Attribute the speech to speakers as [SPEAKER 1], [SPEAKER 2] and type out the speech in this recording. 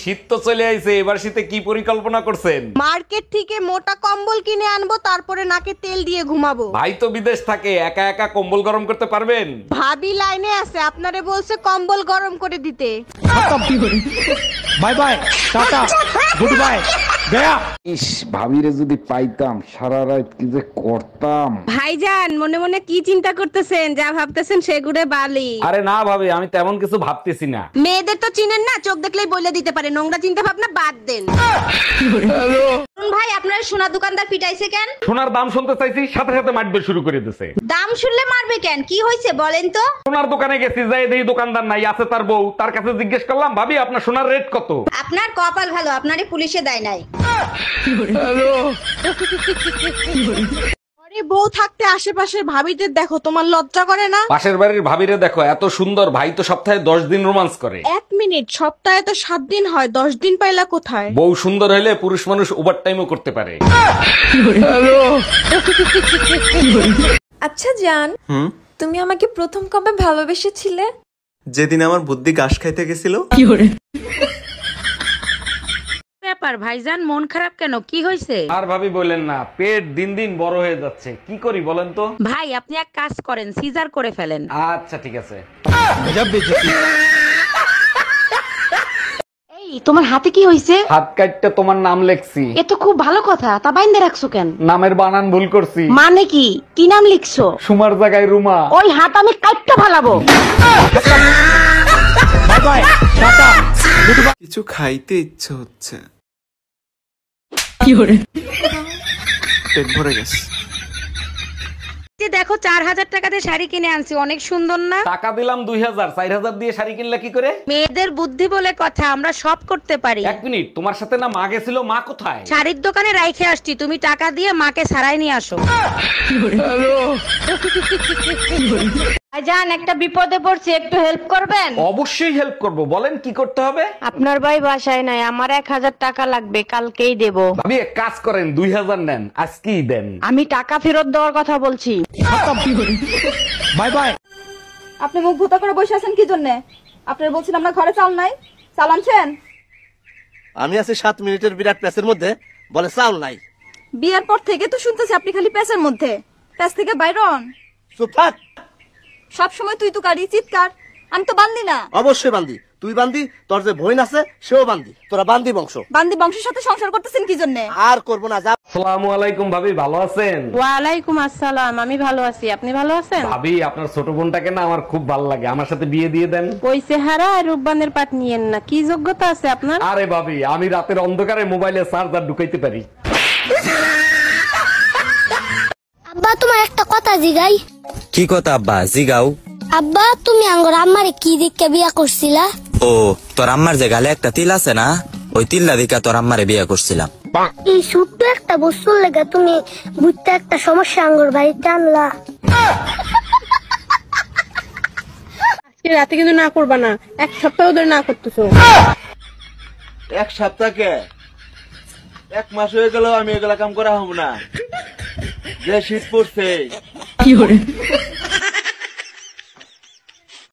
[SPEAKER 1] শীত তো চলে আইছে, এবার শীতে কি পরিকল্পনা করছেন?
[SPEAKER 2] মার্কেট থেকে মোটা কম্বল কিনে আনবো, তারপরে নাকে তেল দিয়ে ঘুমাবো।
[SPEAKER 1] ভাই তো বিদেশ থাকে, একা একা কম্বল গরম করতে পারবেন?
[SPEAKER 2] ভাবি লাইনে আছে, আপনারে বলছে কম্বল গরম করে দিতে।
[SPEAKER 3] Bye bye, tata, goodbye, গয়া।
[SPEAKER 1] ইস, ভাবিরে যদি পাইতাম, সারা রাত কি যে করতাম।
[SPEAKER 2] ভাইজান মনে মনে কি চিন্তা করতেছেন? যা ভাবতেছেন সেগুড়ে বালি।
[SPEAKER 1] আরে না ভাবি, আমি তেমন কিছু ভাবতেছি না।
[SPEAKER 2] মেয়েদের তো চিনেন না, চোখ দেখলেই বলে দিতে পারে। নোংরা চিন্তা ভাবনা বাদ দেন। ভাই আপনার সোনা দোকানদার পিটাইছে কেন?
[SPEAKER 1] সোনার দাম শুনতে চাইছি, সাথে সাথে মারবে শুরু করে দিয়েছে।
[SPEAKER 2] দাম শুনলে মারবে কেন? কি হয়েছে বলেন তো?
[SPEAKER 1] সোনার দোকানে গেছি, যাই দেখি দোকানদার নাই, আছে তার বউ। তার কাছে জিজ্ঞেস করলাম, ভাবি আপনার সোনার রেট কত?
[SPEAKER 2] আপনার কপাল ভালো, আপনারে পুলিশে দেয় নাই। বউ থাকতে আশেপাশের ভাবিদের দেখো, তোমার লজ্জা করে না?
[SPEAKER 1] পাশের বাড়ির ভাবিরে দেখো, এত সুন্দর। ভাই তো সপ্তাহে 10 দিন রোমান্স করে।
[SPEAKER 2] 1 মিনিট, সপ্তাহে তো 7 দিন হয়, 10 দিন পাইলা কোথায়?
[SPEAKER 1] বউ সুন্দর হলে পুরুষ মানুষ ওভার টাইমও করতে পারে।
[SPEAKER 4] আচ্ছা জান, তুমি আমাকে প্রথম কবে ভালোবেসেছিলে?
[SPEAKER 5] যেদিন আমার বুদ্ধি ঘাস খাইতে গেছিল।
[SPEAKER 2] ব্যাপার ভাইজান, মন খারাপ কেন? কি হয়েছে?
[SPEAKER 1] আর ভাবি বলেন না, পেট দিন দিন বড় হয়ে যাচ্ছে। কি করি বলেন তো?
[SPEAKER 2] ভাই আপনি এক কাজ করেন, সিজার করে ফেলেন।
[SPEAKER 1] আচ্ছা ঠিক আছে।
[SPEAKER 2] এই তোমার হাতে কি হয়েছে?
[SPEAKER 1] হাত কাটতে তোমার নাম লেখছি।
[SPEAKER 2] এ তো খুব ভালো কথা, তা বাইন্ধে রাখছো কেন?
[SPEAKER 1] নামের বানান ভুল করছি।
[SPEAKER 2] মানে কি? কি নাম লিখছো?
[SPEAKER 1] সুমার জায়গায় রুমা।
[SPEAKER 2] ওই হাত আমি কাটতে ফালাবো।
[SPEAKER 3] Bye bye, tata, goodbye.
[SPEAKER 5] কিছু খাইতে ইচ্ছে হচ্ছে, পেট ভরে গেছে।
[SPEAKER 2] দেখো 4000 টাকাতে শাড়ি কিনে আনছি, অনেক সুন্দর না?
[SPEAKER 1] টাকা দিলাম 2000, 4000 দিয়ে শাড়ি কিনলে কি করে?
[SPEAKER 2] মেয়েদের বুদ্ধি বলে কথা, আমরা সব করতে পারি।
[SPEAKER 1] 1 মিনিট, তোমার সাথে না মা গেছিল? মা কোথায়?
[SPEAKER 2] শাড়ির দোকানে রাইখে আসছি, তুমি টাকা দিয়ে মাকে সারাই নিয়ে আসো। ভাইজান একটা বিপদে পড়ছি, একটু হেল্প করবেন?
[SPEAKER 1] অবশ্যই হেল্প করব, বলেন কি করতে হবে?
[SPEAKER 2] আপনার ভাই বাসায় নাই, আমার 1000 টাকা লাগবে, কালকেই দেব।
[SPEAKER 1] ভাবি এক কাজ করেন, 2000 নেন, আজকেই দেন।
[SPEAKER 2] আমি টাকা ফেরত দেওয়ার কথা বলছি।
[SPEAKER 3] Bye bye.
[SPEAKER 6] আপনি মুখ ভুতা করে বসে আছেন কি জন্য? আপনার বলছেন আমরা ঘরে চাল নাই, চাল আনছেন?
[SPEAKER 7] আমি আছি 7 মিনিটের বিরাট প্যাচের মধ্যে, বলে চাউল নাই।
[SPEAKER 6] বিয়ের পর থেকে তো শুনতেছি আপনি খালি প্যাচের মধ্যে, প্যাচ থেকে বাইরে হন।
[SPEAKER 7] চুপ থাক।
[SPEAKER 6] সব সময় তুই তো কারি চিৎকার, আমি তো বান্দি না।
[SPEAKER 7] অবশ্যই বান্দি, তুই বান্দি, তোর যে বোন আছে সেও বান্দি, তোরা বান্দি বংশ।
[SPEAKER 6] বান্দি বংশের সাথে সংসার করতেছেন কি জন্য?
[SPEAKER 7] আর করবো না, যা।
[SPEAKER 1] আসসালামু আলাইকুম ভাবি, ভালো আছেন?
[SPEAKER 2] ওয়ালাইকুম আসসালাম, আমি ভালো আছি, আপনি ভালো আছেন?
[SPEAKER 1] ভাবি আপনার ছোট বোনটাকে না আমার খুব ভালো লাগে, আমার সাথে বিয়ে দিয়ে দেন।
[SPEAKER 2] ওই চেহারা আর রূপবানের পাট নিয়েন না, কি যোগ্যতা আছে আপনার?
[SPEAKER 1] আরে ভাবি, আমি রাতের অন্ধকারে মোবাইলে চার্জার ঢুকাইতে পারি।
[SPEAKER 8] আব্বা তোমার একটা কথা জিগাই।
[SPEAKER 9] কি কথা আব্বা? জিগাও।
[SPEAKER 8] আব্বা তুমি আঙ্গর আম্মারে কি দিকে বিয়া করছিলা?
[SPEAKER 9] ও, তোর আম্মার যে গালে একটা তিল আছে না, ওই তিল্লা দিকা তোর আম্মারে বিয়ে করছিলাম।
[SPEAKER 8] এই ছোট্ট একটা বস্তুর লেগে তুমি বুঝতে একটা সমস্যা আঙ্গর বাড়িতে আনলা।
[SPEAKER 6] আজকে রাতে কিন্তু না করবা না, 1 সপ্তাহ ধরে না করতেছো।
[SPEAKER 7] 1 সপ্তাহকে 1 মাস হয়ে গেল আমি এগুলা কাম করা হব না। যে শীত পড়ছে।